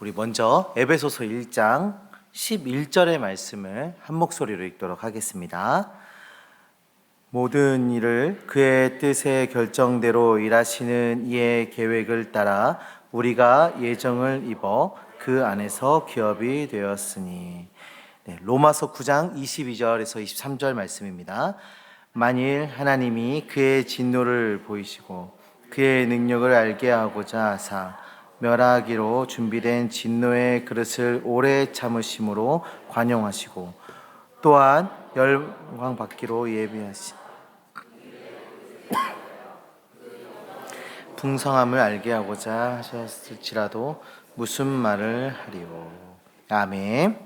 우리 먼저 에베소서 1장 11절의 말씀을 한 목소리로 읽도록 하겠습니다. 모든 일을 그의 뜻의 결정대로 일하시는 이의 계획을 따라 우리가 예정을 입어 그 안에서 기업이 되었으니. 로마서 9장 22절에서 23절 말씀입니다. 만일 하나님이 그의 진노를 보이시고 그의 능력을 알게 하고자 하사 멸하기로 준비된 진노의 그릇을 오래 참으심으로 관용하시고 또한 열광 받기로 예비하신 풍성함을 알게 하고자 하셨을지라도 무슨 말을 하리요. 아멘.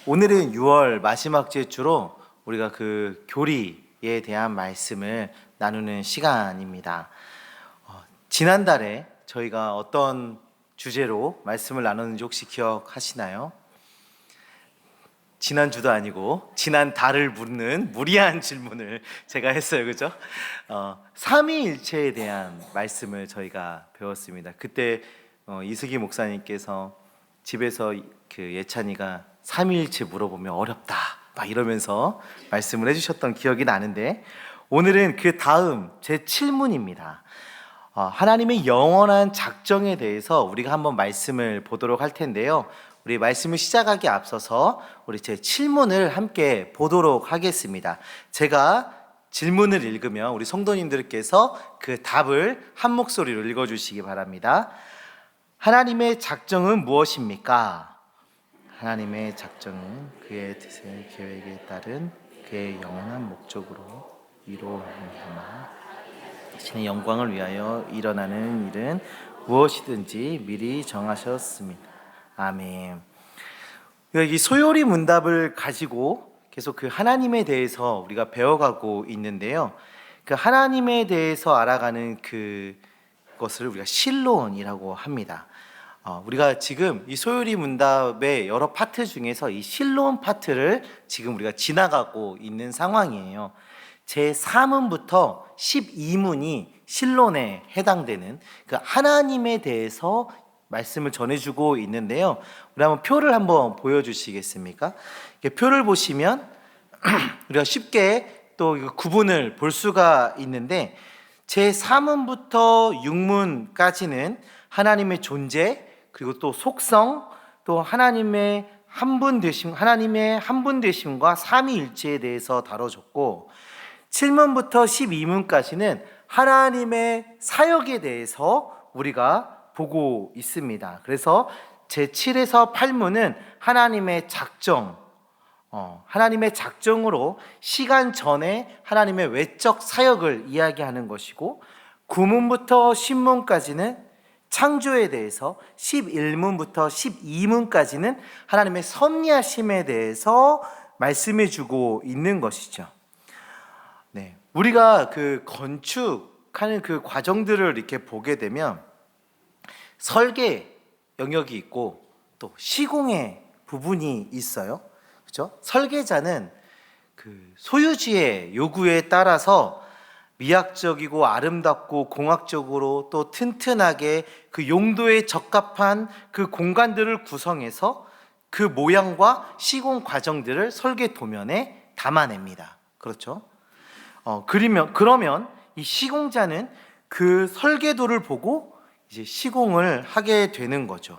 오늘은 6월 마지막 주로 우리가 그 교리에 대한 말씀을 나누는 시간입니다. 지난달에 저희가 어떤 주제로 말씀을 나눴는지 혹시 기억하시나요? 지난주도 아니고 지난달을 묻는 무리한 질문을 제가 했어요. 그죠? 삼위일체에 대한 말씀을 저희가 배웠습니다. 그때 이승기 목사님께서 집에서 그 예찬이가 삼위일체 물어보면 어렵다 막 이러면서 말씀을 해주셨던 기억이 나는데, 오늘은 그 다음 제 7문입니다. 하나님의 영원한 작정에 대해서 우리가 한번 말씀을 보도록 할 텐데요. 우리 말씀을 시작하기 앞서서 우리 제 7문을 함께 보도록 하겠습니다. 제가 질문을 읽으면 우리 성도님들께서 그 답을 한 목소리로 읽어주시기 바랍니다. 하나님의 작정은 무엇입니까? 하나님의 작정은 그의 뜻의 계획에 따른 그의 영원한 목적으로 이루어지는 자신의 영광을 위하여 일어나는 일은 무엇이든지 미리 정하셨습니다. 아멘. 이 소요리 문답을 가지고 계속 그 하나님에 대해서 우리가 배워가고 있는데요. 그 하나님에 대해서 알아가는 그것을 우리가 신론이라고 합니다. 우리가 지금 이 소요리 문답의 여러 파트 중에서 이 신론 파트를 지금 우리가 지나가고 있는 상황이에요. 제 3문부터 12문이 신론에 해당되는 그 하나님에 대해서 말씀을 전해주고 있는데요. 우리 한번 표를 한번 보여주시겠습니까? 표를 보시면 우리가 쉽게 또 구분을 볼 수가 있는데, 제 3문부터 6문까지는 하나님의 존재, 그리고 또 속성, 또 하나님의 한 분 되심과 삼위일체에 대해서 다뤄졌고, 7문부터 12문까지는 하나님의 사역에 대해서 우리가 보고 있습니다. 그래서 제7에서 8문은 하나님의 작정, 하나님의 작정으로 시간 전에 하나님의 외적 사역을 이야기하는 것이고, 9문부터 10문까지는 창조에 대해서, 11문부터 12문까지는 하나님의 섭리하심에 대해서 말씀해 주고 있는 것이죠. 우리가 그 건축하는 그 과정들을 이렇게 보게 되면 설계 영역이 있고 또 시공의 부분이 있어요. 그렇죠? 설계자는 그 소유주의 요구에 따라서 미학적이고 아름답고 공학적으로 또 튼튼하게 그 용도에 적합한 그 공간들을 구성해서 그 모양과 시공 과정들을 설계 도면에 담아냅니다. 그렇죠? 그러면 이 시공자는 그 설계도를 보고 이제 시공을 하게 되는 거죠.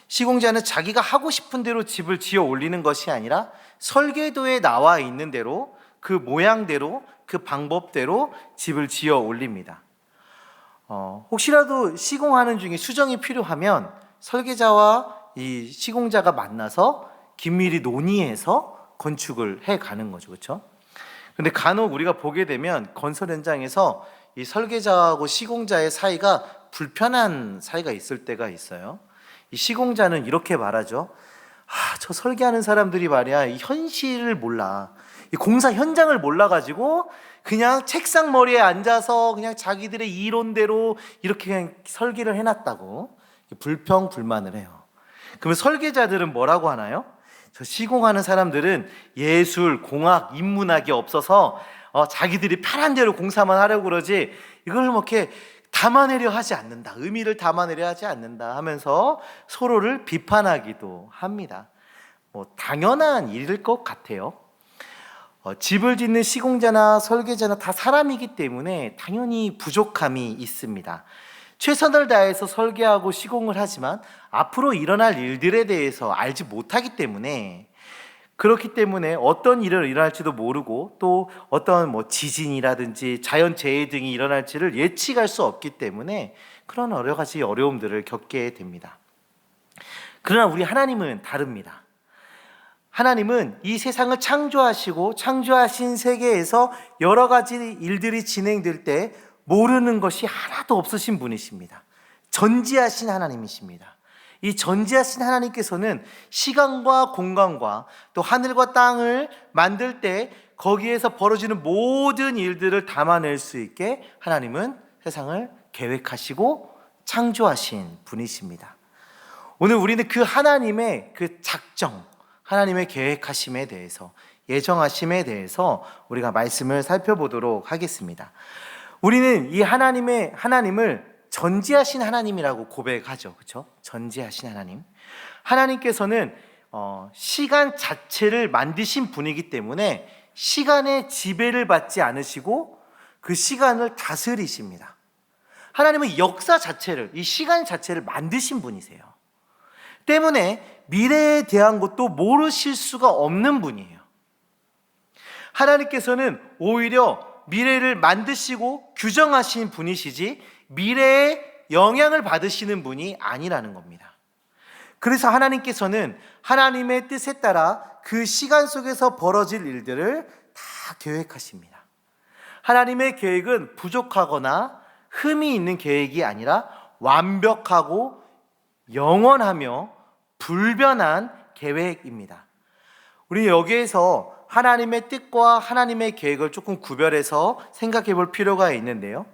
시공자는 자기가 하고 싶은 대로 집을 지어 올리는 것이 아니라 설계도에 나와 있는 대로 그 모양대로 그 방법대로 집을 지어 올립니다. 혹시라도 시공하는 중에 수정이 필요하면 설계자와 이 시공자가 만나서 긴밀히 논의해서 건축을 해 가는 거죠. 그렇죠? 근데 간혹 우리가 보게 되면 건설 현장에서 이 설계자하고 시공자의 사이가 불편한 사이가 있을 때가 있어요. 이 시공자는 이렇게 말하죠. 저 설계하는 사람들이 말이야, 이 현실을 몰라. 이 공사 현장을 몰라가지고 그냥 책상 머리에 앉아서 그냥 자기들의 이론대로 이렇게 그냥 설계를 해놨다고 불평불만을 해요. 그러면 설계자들은 뭐라고 하나요? 저 시공하는 사람들은 예술, 공학, 인문학이 없어서 자기들이 편한 대로 공사만 하려고 그러지 이걸 뭐 이렇게 담아내려 하지 않는다, 의미를 담아내려 하지 않는다 하면서 서로를 비판하기도 합니다. 당연한 일일 것 같아요. 집을 짓는 시공자나 설계자나 다 사람이기 때문에 당연히 부족함이 있습니다. 최선을 다해서 설계하고 시공을 하지만 앞으로 일어날 일들에 대해서 알지 못하기 때문에, 그렇기 때문에 어떤 일을 일어날지도 모르고 또 어떤 지진이라든지 자연재해 등이 일어날지를 예측할 수 없기 때문에 그런 여러 가지 어려움들을 겪게 됩니다. 그러나 우리 하나님은 다릅니다. 하나님은 이 세상을 창조하시고 창조하신 세계에서 여러 가지 일들이 진행될 때 모르는 것이 하나도 없으신 분이십니다. 전지하신 하나님이십니다. 이 전지하신 하나님께서는 시간과 공간과 또 하늘과 땅을 만들 때 거기에서 벌어지는 모든 일들을 담아낼 수 있게 하나님은 세상을 계획하시고 창조하신 분이십니다. 오늘 우리는 그 하나님의 그 작정, 하나님의 계획하심에 대해서, 예정하심에 대해서 우리가 말씀을 살펴보도록 하겠습니다. 우리는 이 하나님을 전지하신 하나님이라고 고백하죠. 그렇죠? 전지하신 하나님. 하나님께서는 시간 자체를 만드신 분이기 때문에 시간의 지배를 받지 않으시고 그 시간을 다스리십니다. 하나님은 역사 자체를, 이 시간 자체를 만드신 분이세요. 때문에 미래에 대한 것도 모르실 수가 없는 분이에요. 하나님께서는 오히려 미래를 만드시고 규정하신 분이시지 미래에 영향을 받으시는 분이 아니라는 겁니다. 그래서 하나님께서는 하나님의 뜻에 따라 그 시간 속에서 벌어질 일들을 다 계획하십니다. 하나님의 계획은 부족하거나 흠이 있는 계획이 아니라 완벽하고 영원하며 불변한 계획입니다. 우리 여기에서 하나님의 뜻과 하나님의 계획을 조금 구별해서 생각해 볼 필요가 있는데요.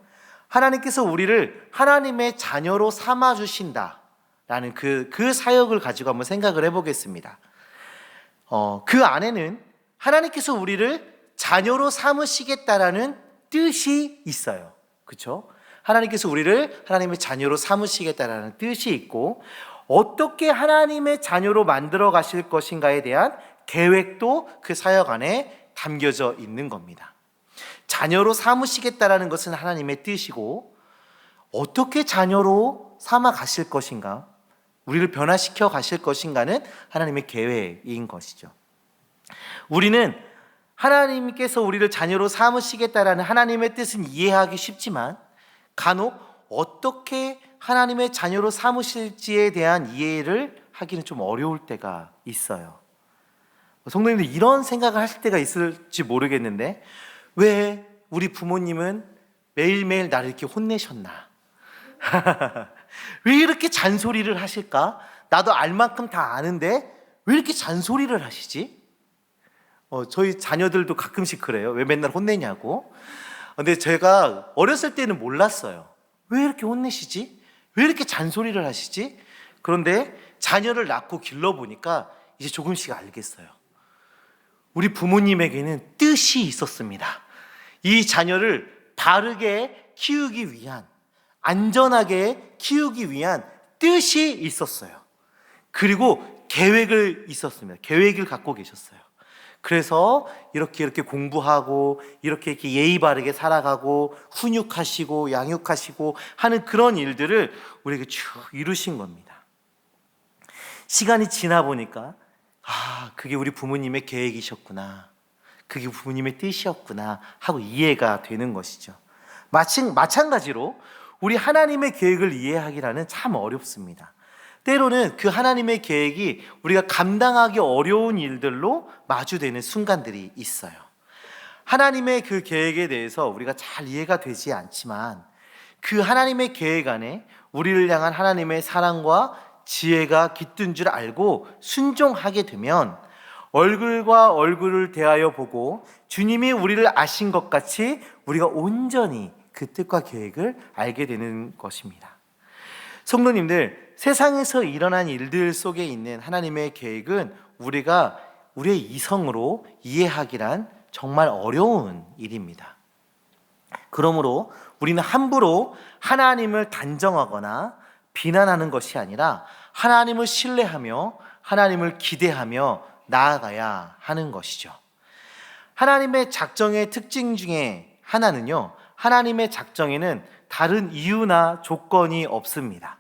하나님께서 우리를 하나님의 자녀로 삼아 주신다라는 그 사역을 가지고 한번 생각을 해보겠습니다. 그 안에는 하나님께서 우리를 자녀로 삼으시겠다라는 뜻이 있어요. 그렇죠? 하나님께서 우리를 하나님의 자녀로 삼으시겠다라는 뜻이 있고, 어떻게 하나님의 자녀로 만들어 가실 것인가에 대한 계획도 그 사역 안에 담겨져 있는 겁니다. 자녀로 삼으시겠다라는 것은 하나님의 뜻이고, 어떻게 자녀로 삼아 가실 것인가, 우리를 변화시켜 가실 것인가는 하나님의 계획인 것이죠. 우리는 하나님께서 우리를 자녀로 삼으시겠다라는 하나님의 뜻은 이해하기 쉽지만 간혹 어떻게 하나님의 자녀로 삼으실지에 대한 이해를 하기는 좀 어려울 때가 있어요. 성도님들, 이런 생각을 하실 때가 있을지 모르겠는데, 왜 우리 부모님은 매일매일 나를 이렇게 혼내셨나? 왜 이렇게 잔소리를 하실까? 나도 알 만큼 다 아는데 왜 이렇게 잔소리를 하시지? 저희 자녀들도 가끔씩 그래요. 왜 맨날 혼내냐고. 근데 제가 어렸을 때는 몰랐어요. 왜 이렇게 혼내시지? 왜 이렇게 잔소리를 하시지? 그런데 자녀를 낳고 길러보니까 이제 조금씩 알겠어요. 우리 부모님에게는 뜻이 있었습니다. 이 자녀를 바르게 키우기 위한, 안전하게 키우기 위한 뜻이 있었어요. 그리고 계획을 있었습니다. 계획을 갖고 계셨어요. 그래서 이렇게 공부하고 이렇게 예의 바르게 살아가고 훈육하시고 양육하시고 하는 그런 일들을 우리에게 쭉 이루신 겁니다. 시간이 지나 보니까 그게 우리 부모님의 계획이셨구나, 그게 부모님의 뜻이었구나 하고 이해가 되는 것이죠. 마찬가지로 우리 하나님의 계획을 이해하기라는 참 어렵습니다. 때로는 그 하나님의 계획이 우리가 감당하기 어려운 일들로 마주되는 순간들이 있어요. 하나님의 그 계획에 대해서 우리가 잘 이해가 되지 않지만 그 하나님의 계획 안에 우리를 향한 하나님의 사랑과 지혜가 깃든 줄 알고 순종하게 되면 얼굴과 얼굴을 대하여 보고 주님이 우리를 아신 것 같이 우리가 온전히 그 뜻과 계획을 알게 되는 것입니다. 성도님들, 세상에서 일어난 일들 속에 있는 하나님의 계획은 우리가 우리의 이성으로 이해하기란 정말 어려운 일입니다. 그러므로 우리는 함부로 하나님을 단정하거나 비난하는 것이 아니라 하나님을 신뢰하며 하나님을 기대하며 나아가야 하는 것이죠. 하나님의 작정의 특징 중에 하나는요, 하나님의 작정에는 다른 이유나 조건이 없습니다.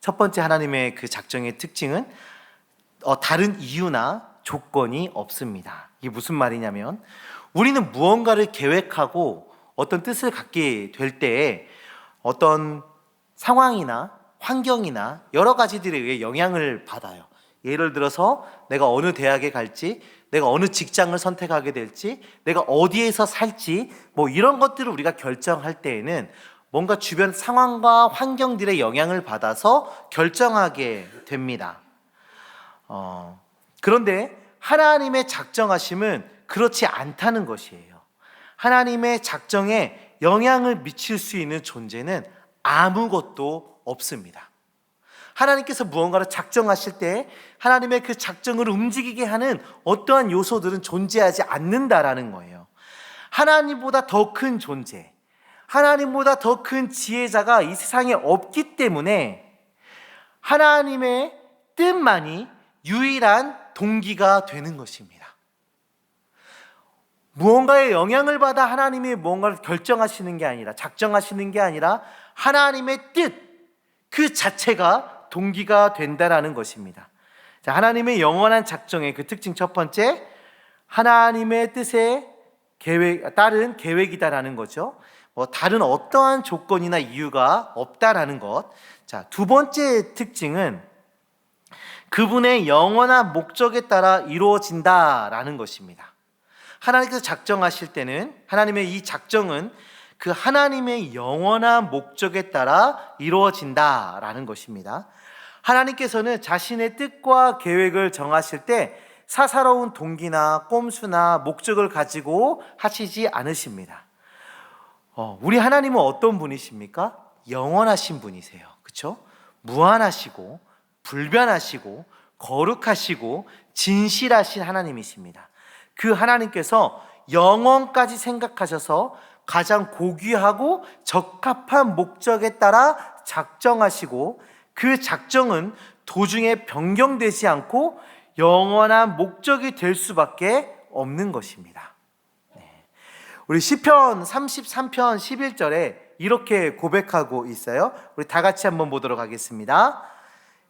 첫 번째 하나님의 그 작정의 특징은 다른 이유나 조건이 없습니다. 이게 무슨 말이냐면, 우리는 무언가를 계획하고 어떤 뜻을 갖게 될 때에 어떤 상황이나 환경이나 여러 가지들에 의해 영향을 받아요. 예를 들어서 내가 어느 대학에 갈지, 내가 어느 직장을 선택하게 될지, 내가 어디에서 살지, 뭐 이런 것들을 우리가 결정할 때에는 뭔가 주변 상황과 환경들의 영향을 받아서 결정하게 됩니다. 그런데 하나님의 작정하심은 그렇지 않다는 것이에요. 하나님의 작정에 영향을 미칠 수 있는 존재는 아무것도 없습니다. 하나님께서 무언가를 작정하실 때 하나님의 그 작정을 움직이게 하는 어떠한 요소들은 존재하지 않는다라는 거예요. 하나님보다 더 큰 존재, 하나님보다 더 큰 지혜자가 이 세상에 없기 때문에 하나님의 뜻만이 유일한 동기가 되는 것입니다. 무언가에 영향을 받아 하나님이 무언가를 결정하시는 게 아니라, 작정하시는 게 아니라 하나님의 뜻 그 자체가 동기가 된다라는 것입니다. 자, 하나님의 영원한 작정의 그 특징 첫 번째, 하나님의 뜻에 따른 계획이다라는 거죠. 다른 어떠한 조건이나 이유가 없다라는 것. 자, 두 번째 특징은 그분의 영원한 목적에 따라 이루어진다라는 것입니다. 하나님께서 작정하실 때는 하나님의 이 작정은 그 하나님의 영원한 목적에 따라 이루어진다라는 것입니다. 하나님께서는 자신의 뜻과 계획을 정하실 때 사사로운 동기나 꼼수나 목적을 가지고 하시지 않으십니다. 우리 하나님은 어떤 분이십니까? 영원하신 분이세요. 그렇죠? 무한하시고 불변하시고 거룩하시고 진실하신 하나님이십니다. 그 하나님께서 영원까지 생각하셔서 가장 고귀하고 적합한 목적에 따라 작정하시고, 그 작정은 도중에 변경되지 않고 영원한 목적이 될 수밖에 없는 것입니다. 우리 시편 33편 11절에 이렇게 고백하고 있어요. 우리 다 같이 한번 보도록 하겠습니다.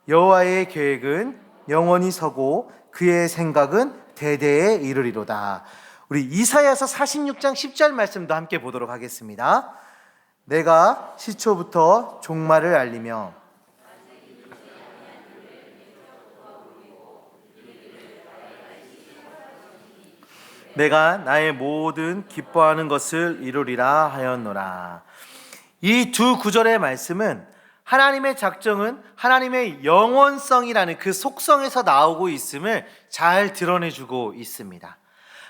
여호와의 계획은 영원히 서고 그의 생각은 대대에 이르리로다. 우리 이사야서 46장 10절 말씀도 함께 보도록 하겠습니다. 내가 시초부터 종말을 알리며 내가 나의 모든 기뻐하는 것을 이루리라 하였노라. 이 두 구절의 말씀은 하나님의 작정은 하나님의 영원성이라는 그 속성에서 나오고 있음을 잘 드러내주고 있습니다.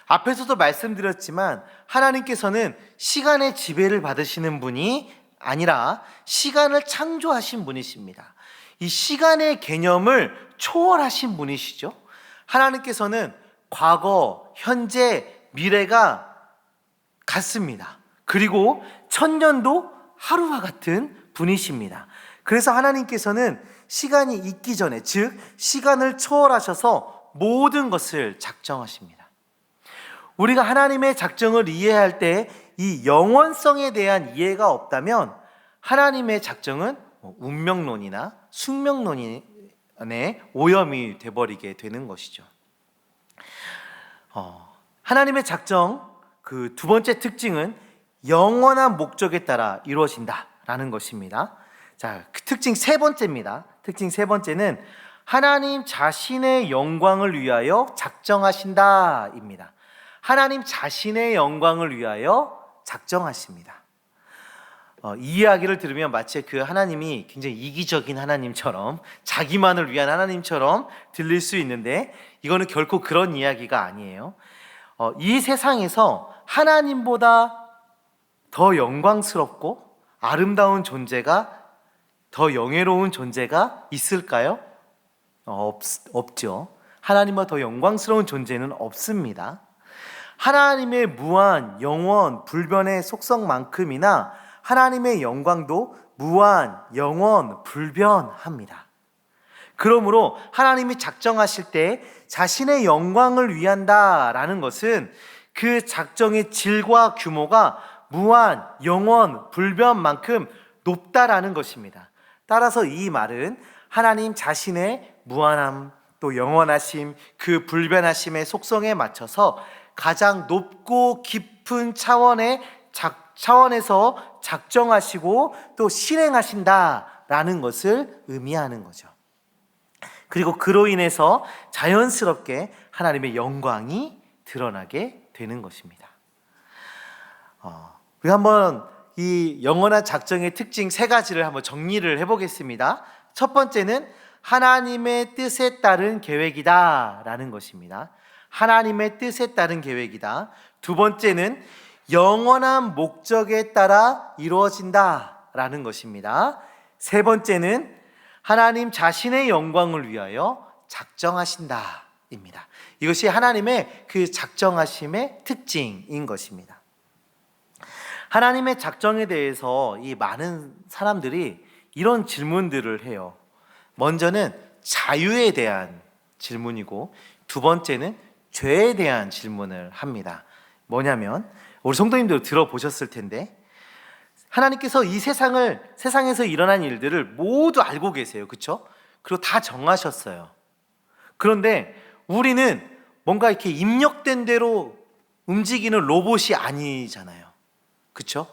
앞에서도 말씀드렸지만 하나님께서는 시간의 지배를 받으시는 분이 아니라 시간을 창조하신 분이십니다. 이 시간의 개념을 초월하신 분이시죠. 하나님께서는 과거, 현재, 미래가 같습니다. 그리고 천년도 하루와 같은 분이십니다. 그래서 하나님께서는 시간이 있기 전에, 즉 시간을 초월하셔서 모든 것을 작정하십니다. 우리가 하나님의 작정을 이해할 때 이 영원성에 대한 이해가 없다면 하나님의 작정은 운명론이나 숙명론의 오염이 돼버리게 되는 것이죠. 하나님의 작정 그 두 번째 특징은 영원한 목적에 따라 이루어진다라는 것입니다. 자, 그 특징 세 번째입니다. 특징 세 번째는 하나님 자신의 영광을 위하여 작정하신다입니다. 하나님 자신의 영광을 위하여 작정하십니다. 이 이야기를 들으면 마치 그 하나님이 굉장히 이기적인 하나님처럼, 자기만을 위한 하나님처럼 들릴 수 있는데 이거는 결코 그런 이야기가 아니에요. 이 세상에서 하나님보다 더 영광스럽고 아름다운 존재가, 더 영예로운 존재가 있을까요? 없죠. 하나님보다 더 영광스러운 존재는 없습니다. 하나님의 무한, 영원, 불변의 속성만큼이나 하나님의 영광도 무한, 영원, 불변합니다. 그러므로 하나님이 작정하실 때 자신의 영광을 위한다라는 것은 그 작정의 질과 규모가 무한, 영원, 불변만큼 높다라는 것입니다. 따라서 이 말은 하나님 자신의 무한함, 또 영원하심, 그 불변하심의 속성에 맞춰서 가장 높고 깊은 차원에서 작정하시고 또 실행하신다라는 것을 의미하는 거죠. 그리고 그로 인해서 자연스럽게 하나님의 영광이 드러나게 되는 것입니다. 우리 한번 이 영원한 작정의 특징 세 가지를 한번 정리를 해보겠습니다. 첫 번째는 하나님의 뜻에 따른 계획이다 라는 것입니다. 하나님의 뜻에 따른 계획이다. 두 번째는 영원한 목적에 따라 이루어진다 라는 것입니다. 세 번째는 하나님 자신의 영광을 위하여 작정하신다 입니다. 이것이 하나님의 그 작정하심의 특징인 것입니다. 하나님의 작정에 대해서 이 많은 사람들이 이런 질문들을 해요. 먼저는 자유에 대한 질문이고, 두 번째는 죄에 대한 질문을 합니다. 뭐냐면, 우리 성도님들 들어보셨을 텐데, 하나님께서 이 세상에서 일어난 일들을 모두 알고 계세요. 그렇죠? 그리고 다 정하셨어요. 그런데 우리는 뭔가 이렇게 입력된 대로 움직이는 로봇이 아니잖아요. 그렇죠?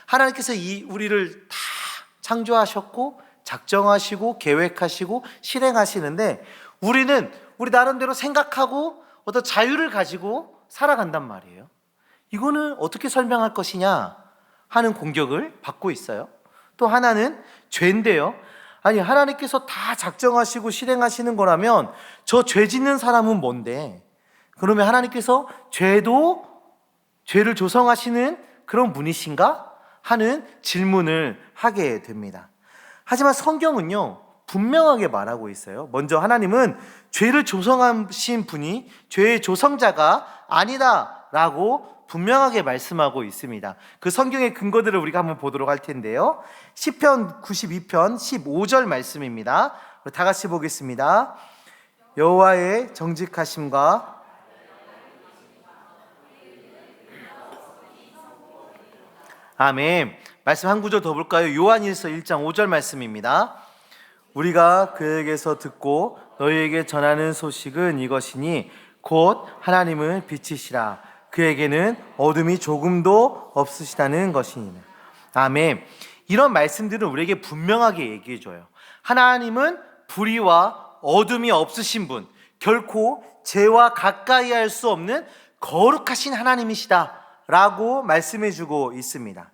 하나님께서 우리를 다 창조하셨고 작정하시고 계획하시고 실행하시는데, 우리는 우리 나름대로 생각하고 어떤 자유를 가지고 살아간단 말이에요. 이거는 어떻게 설명할 것이냐 하는 공격을 받고 있어요. 또 하나는 죄인데요. 아니, 하나님께서 다 작정하시고 실행하시는 거라면 저 죄 짓는 사람은 뭔데? 그러면 하나님께서 죄를 조성하시는 그런 분이신가? 하는 질문을 하게 됩니다. 하지만 성경은요, 분명하게 말하고 있어요. 먼저 하나님은 죄를 조성하신 분이 죄의 조성자가 아니다 라고 분명하게 말씀하고 있습니다. 그 성경의 근거들을 우리가 한번 보도록 할 텐데요, 시편 92편 15절 말씀입니다. 다 같이 보겠습니다. 여호와의 정직하심과 아멘. 말씀 한 구절 더 볼까요? 요한일서 1장 5절 말씀입니다. 우리가 그에게서 듣고 너희에게 전하는 소식은 이것이니 곧 하나님은 빛이시라 그에게는 어둠이 조금도 없으시다는 것이니라. 아멘. 이런 말씀들은 우리에게 분명하게 얘기해줘요. 하나님은 불의와 어둠이 없으신 분, 결코 죄와 가까이 할 수 없는 거룩하신 하나님이시다 라고 말씀해주고 있습니다.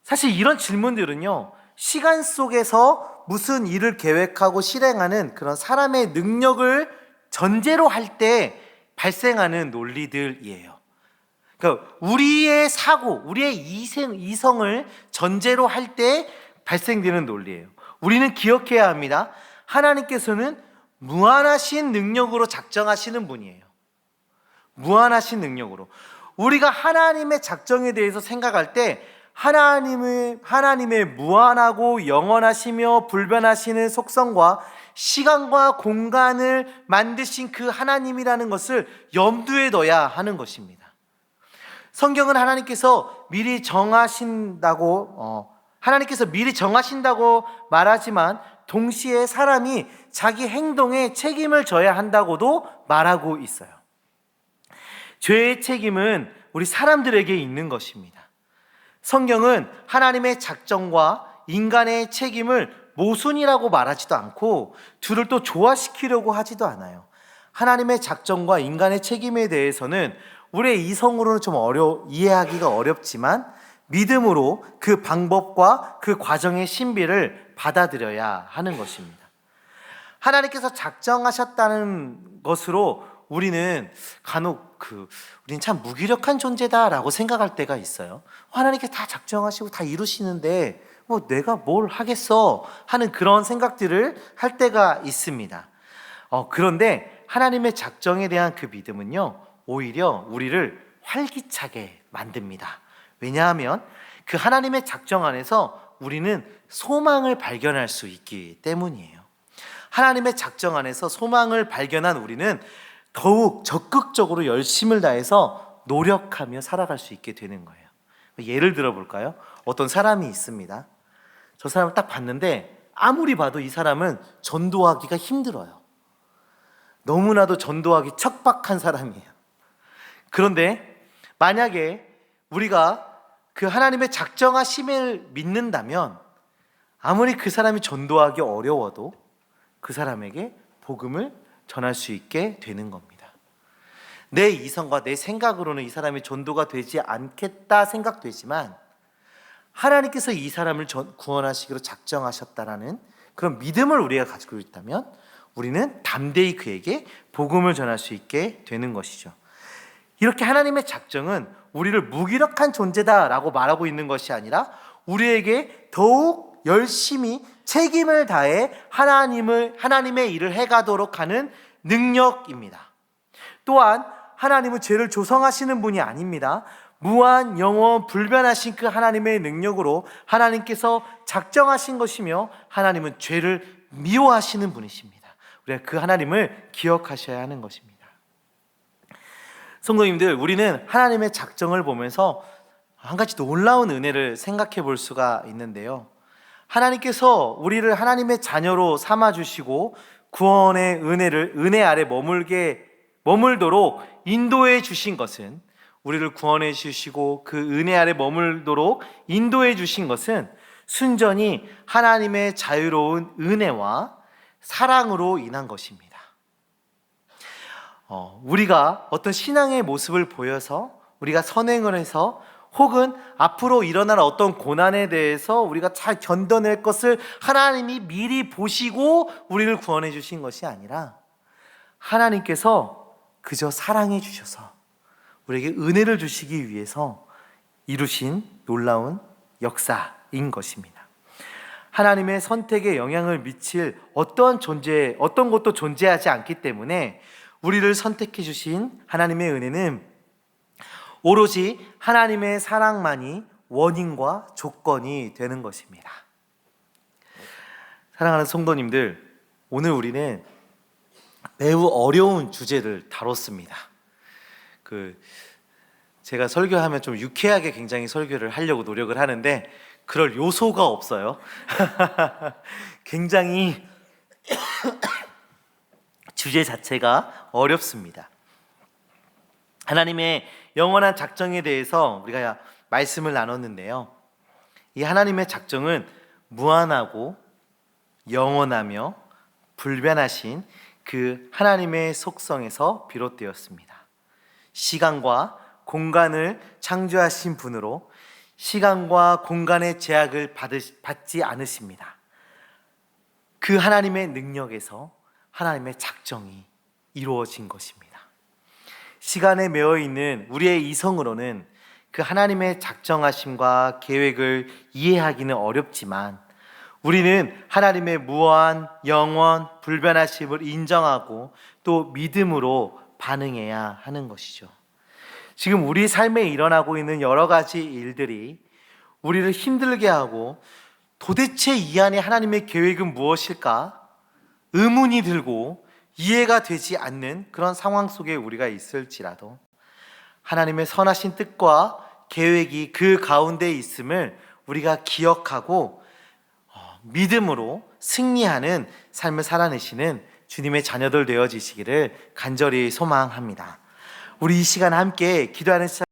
사실 이런 질문들은요, 시간 속에서 무슨 일을 계획하고 실행하는 그런 사람의 능력을 전제로 할 때 발생하는 논리들이에요. 그러니까 우리의 사고, 우리의 이성을 전제로 할 때 발생되는 논리예요. 우리는 기억해야 합니다. 하나님께서는 무한하신 능력으로 작정하시는 분이에요. 무한하신 능력으로. 우리가 하나님의 작정에 대해서 생각할 때 하나님의 무한하고 영원하시며 불변하시는 속성과 시간과 공간을 만드신 그 하나님이라는 것을 염두에 둬야 하는 것입니다. 성경은 하나님께서 미리 정하신다고 말하지만 동시에 사람이 자기 행동에 책임을 져야 한다고도 말하고 있어요. 죄의 책임은 우리 사람들에게 있는 것입니다. 성경은 하나님의 작정과 인간의 책임을 모순이라고 말하지도 않고 둘을 또 조화시키려고 하지도 않아요. 하나님의 작정과 인간의 책임에 대해서는 우리의 이성으로는 좀 이해하기가 어렵지만 믿음으로 그 방법과 그 과정의 신비를 받아들여야 하는 것입니다. 하나님께서 작정하셨다는 것으로 우리는 간혹 우리는 참 무기력한 존재다라고 생각할 때가 있어요. 하나님께서 다 작정하시고 다 이루시는데 내가 뭘 하겠어 하는 그런 생각들을 할 때가 있습니다. 그런데 하나님의 작정에 대한 그 믿음은요, 오히려 우리를 활기차게 만듭니다. 왜냐하면 그 하나님의 작정 안에서 우리는 소망을 발견할 수 있기 때문이에요. 하나님의 작정 안에서 소망을 발견한 우리는 더욱 적극적으로 열심을 다해서 노력하며 살아갈 수 있게 되는 거예요. 예를 들어 볼까요? 어떤 사람이 있습니다. 저 사람을 딱 봤는데 아무리 봐도 이 사람은 전도하기가 힘들어요. 너무나도 전도하기 척박한 사람이에요. 그런데 만약에 우리가 그 하나님의 작정하심을 믿는다면 아무리 그 사람이 전도하기 어려워도 그 사람에게 복음을 전할 수 있게 되는 겁니다. 내 이성과 내 생각으로는 이 사람이 전도가 되지 않겠다 생각되지만 하나님께서 이 사람을 구원하시기로 작정하셨다라는 그런 믿음을 우리가 가지고 있다면 우리는 담대히 그에게 복음을 전할 수 있게 되는 것이죠. 이렇게 하나님의 작정은 우리를 무기력한 존재다라고 말하고 있는 것이 아니라 우리에게 더욱 열심히 책임을 다해 하나님의 일을 해가도록 하는 능력입니다. 또한 하나님은 죄를 조성하시는 분이 아닙니다. 무한, 영원, 불변하신 그 하나님의 능력으로 하나님께서 작정하신 것이며 하나님은 죄를 미워하시는 분이십니다. 우리가 그 하나님을 기억하셔야 하는 것입니다. 성도님들, 우리는 하나님의 작정을 보면서 한 가지 놀라운 은혜를 생각해 볼 수가 있는데요. 하나님께서 우리를 하나님의 자녀로 삼아주시고 구원의 은혜 아래 머물도록 인도해 주신 것은, 우리를 구원해 주시고 그 은혜 아래 머물도록 인도해 주신 것은 순전히 하나님의 자유로운 은혜와 사랑으로 인한 것입니다. 우리가 어떤 신앙의 모습을 보여서 우리가 선행을 해서 혹은 앞으로 일어날 어떤 고난에 대해서 우리가 잘 견뎌낼 것을 하나님이 미리 보시고 우리를 구원해 주신 것이 아니라 하나님께서 그저 사랑해 주셔서 우리에게 은혜를 주시기 위해서 이루신 놀라운 역사인 것입니다. 하나님의 선택에 영향을 미칠 어떤 것도 존재하지 않기 때문에 우리를 선택해 주신 하나님의 은혜는 오로지 하나님의 사랑만이 원인과 조건이 되는 것입니다. 사랑하는 성도님들, 오늘 우리는 매우 어려운 주제를 다뤘습니다. 제가 설교하면 좀 유쾌하게 굉장히 설교를 하려고 노력을 하는데 그럴 요소가 없어요. 굉장히 주제 자체가 어렵습니다. 하나님의 영원한 작정에 대해서 우리가 말씀을 나눴는데요. 이 하나님의 작정은 무한하고 영원하며 불변하신 그 하나님의 속성에서 비롯되었습니다. 시간과 공간을 창조하신 분으로 시간과 공간의 제약을 받지 않으십니다. 그 하나님의 능력에서 하나님의 작정이 이루어진 것입니다. 시간에 매여 있는 우리의 이성으로는 그 하나님의 작정하심과 계획을 이해하기는 어렵지만 우리는 하나님의 무한, 영원, 불변하심을 인정하고 또 믿음으로 반응해야 하는 것이죠. 지금 우리 삶에 일어나고 있는 여러 가지 일들이 우리를 힘들게 하고 도대체 이 안에 하나님의 계획은 무엇일까? 의문이 들고 이해가 되지 않는 그런 상황 속에 우리가 있을지라도 하나님의 선하신 뜻과 계획이 그 가운데 있음을 우리가 기억하고 믿음으로 승리하는 삶을 살아내시는 주님의 자녀들 되어지시기를 간절히 소망합니다. 우리 이 시간 함께 기도하는 시간